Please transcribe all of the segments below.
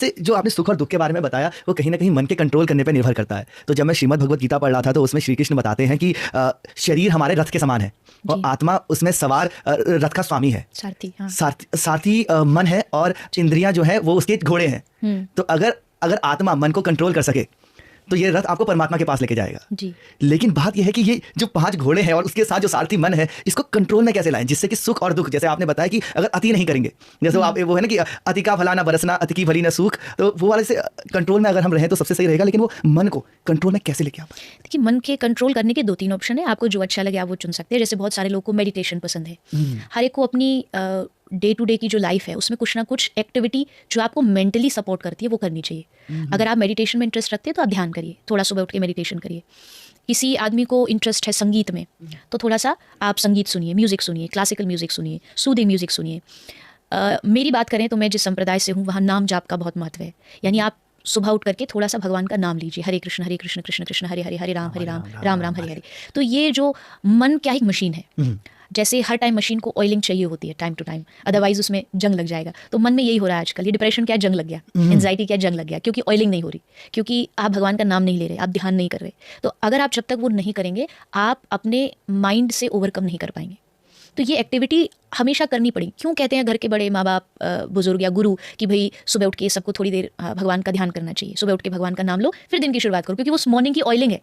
से जो आपने सुख और दुख के बारे में बताया वो कहीं ना कहीं मन के कंट्रोल करने पर निर्भर करता है। तो जब मैं श्रीमद् भगवत गीता पढ़ रहा था तो उसमें श्री कृष्ण बताते हैं कि शरीर हमारे रथ के समान है और आत्मा उसमें सवार रथ का स्वामी है, सारथी। हाँ। सारथी मन है और इंद्रियां जो है वो उसके घोड़े हैं। तो अगर आत्मा मन को कंट्रोल कर सके तो ये रथ आपको परमात्मा के पास लेके जाएगा जी। लेकिन बात यह है कि ये जो 5 घोड़े हैं और उसके साथ जो सारथी मन है इसको कंट्रोल में कैसे लाएं जिससे कि सुख और दुख, जैसे आपने बताया कि अगर अति नहीं करेंगे, जैसे वो है ना कि अति का भला ना बरसना, अति की भली ना सूख, तो वो वाले से कंट्रोल में अगर हम रहें तो सबसे सही रहेगा। लेकिन वो मन को कंट्रोल में कैसे लेके आ पाए? देखिए, मन के कंट्रोल करने के 2-3 ऑप्शन है, आपको जो अच्छा लगे आप वो चुन सकते हैं। जैसे बहुत सारे लोगों को मेडिटेशन पसंद है, हर एक को अपनी डे टू डे की जो लाइफ है उसमें कुछ ना कुछ एक्टिविटी जो आपको मेंटली सपोर्ट करती है वो करनी चाहिए। अगर आप मेडिटेशन में इंटरेस्ट रखते हैं तो आप ध्यान करिए, थोड़ा सुबह उठ के मेडिटेशन करिए। किसी आदमी को इंटरेस्ट है संगीत में तो थोड़ा सा आप संगीत सुनिए, म्यूज़िक सुनिए, क्लासिकल म्यूज़िक सुनिए, सूदिंग म्यूज़िक सुनिए। मेरी बात करें तो मैं जिस संप्रदाय से हूँ वहाँ नाम जाप का बहुत महत्व है। यानी आप सुबह उठ करके थोड़ा सा भगवान का नाम लीजिए, हरे कृष्ण कृष्ण कृष्ण हरे हरे, हरे राम राम राम हरे हरे। तो ये जो मन क्या एक मशीन है, जैसे हर टाइम मशीन को ऑयलिंग चाहिए होती है टाइम टू टाइम, अदरवाइज उसमें जंग लग जाएगा। तो मन में यही हो रहा है आजकल, ये डिप्रेशन क्या जंग लग गया, एंजाइटी क्या जंग लग गया, क्योंकि ऑयलिंग नहीं हो रही, क्योंकि आप भगवान का नाम नहीं ले रहे, आप ध्यान नहीं कर रहे। तो अगर आप जब तक वो नहीं करेंगे आप अपने माइंड से ओवरकम नहीं कर पाएंगे। तो ये एक्टिविटी हमेशा करनी पड़ेगी। क्यों कहते हैं घर के बड़े माँ बाप, बुजुर्ग या गुरु कि भाई सुबह उठ के सबको थोड़ी देर भगवान का ध्यान करना चाहिए, सुबह उठ के भगवान का नाम लो फिर दिन की शुरुआत करो, क्योंकि वो मॉर्निंग की ऑयलिंग है।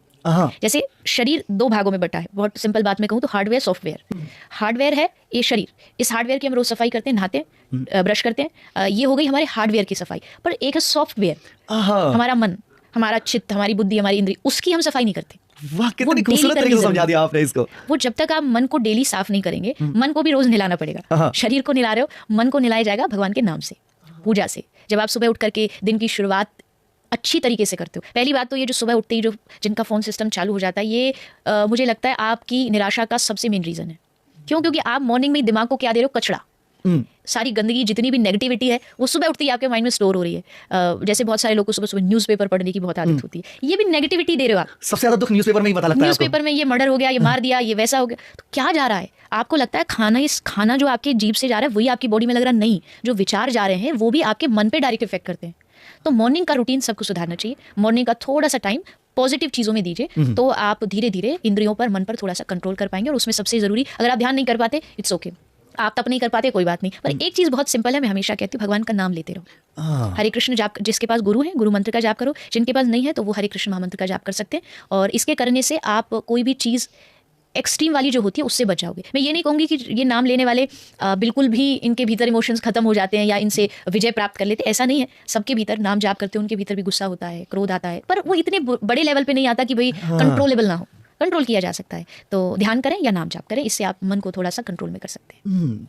जैसे शरीर 2 भागों में बटा है, बहुत सिंपल बात में कहूँ तो हार्डवेयर सॉफ्टवेयर। हार्डवेयर है ये शरीर, इस हार्डवेयर की हम रोज सफाई करते हैं, नहाते हैं, ब्रश करते हैं, ये हो गई हमारे हार्डवेयर की सफाई। पर एक है सॉफ्टवेयर, हमारा मन, हमारा चित्त, हमारी बुद्धि, हमारी इंद्रिय, उसकी हम सफाई नहीं करते। वाह, कितनी खूबसूरत तरीके से समझा दिया आपने इसको। वो जब तक आप मन को डेली साफ नहीं करेंगे, मन को भी रोज नहलाना पड़ेगा। शरीर को नहला रहे हो, मन को नहलाया जाएगा भगवान के नाम से, पूजा से। जब आप सुबह उठ करके दिन की शुरुआत अच्छी तरीके से करते हो, पहली बात तो ये जो सुबह उठते ही जो जिनका फोन सिस्टम चालू हो जाता है, ये मुझे लगता है आपकी निराशा का सबसे मेन रीजन है। क्यों? क्योंकि आप मॉर्निंग में दिमाग को क्या दे रहे हो, कचड़ा, सारी गंदगी, जितनी भी नेगेटिविटी है वो सुबह उठते ही आपके माइंड में स्टोर हो रही है। जैसे बहुत सारे लोगों को सुबह सुबह न्यूज़पेपर पढ़ने की बहुत आदत होती है, ये भी नेगेटिविटी दे रहे हो आप। सबसे ज्यादा दुख न्यूज़पेपर में ही पता लगता है। न्यूज़पेपर में ये मर्डर हो गया, ये मार दिया, ये वैसा हो गया, तो क्या जा रहा है? आपको लगता है खाना जो आपके जीभ से जा रहा है वही आपकी बॉडी में लग रहा, नहीं, जो विचार जा रहे हैं वो भी आपके मन पे डायरेक्ट इफेक्ट करते हैं। तो मॉर्निंग का रूटीन सबको सुधारना चाहिए। मॉर्निंग का थोड़ा सा टाइम पॉजिटिव चीज़ों में दीजिए तो आप धीरे धीरे इंद्रियों पर, मन पर थोड़ा सा कंट्रोल कर पाएंगे। और उसमें सबसे ज़रूरी, अगर आप ध्यान नहीं कर पाते इट्स ओके, आप तब नहीं कर पाते कोई बात नहीं, पर एक चीज़ बहुत सिंपल है, मैं हमेशा कहती हूँ भगवान का नाम लेते रहो। हरे कृष्ण जाप, जिसके पास गुरु है गुरु मंत्र का जाप करो, जिनके पास नहीं है तो वो हरे कृष्ण महामंत्र का जाप कर सकते हैं। और इसके करने से आप कोई भी चीज़ एक्सट्रीम वाली जो होती है उससे बच जाओगे। मैं ये नहीं कहूँगी कि ये नाम लेने वाले बिल्कुल भी इनके भीतर इमोशंस खत्म हो जाते हैं या इनसे विजय प्राप्त कर लेते, ऐसा नहीं है। सबके भीतर नाम जाप करते हैं उनके भीतर भी गुस्सा होता है, क्रोध आता है, पर वो इतने बड़े लेवल पे नहीं आता कि भाई कंट्रोलेबल ना हो। कंट्रोल किया जा सकता है, तो ध्यान करें या नाम जाप करें, इससे आप मन को थोड़ा सा कंट्रोल में कर सकते हैं।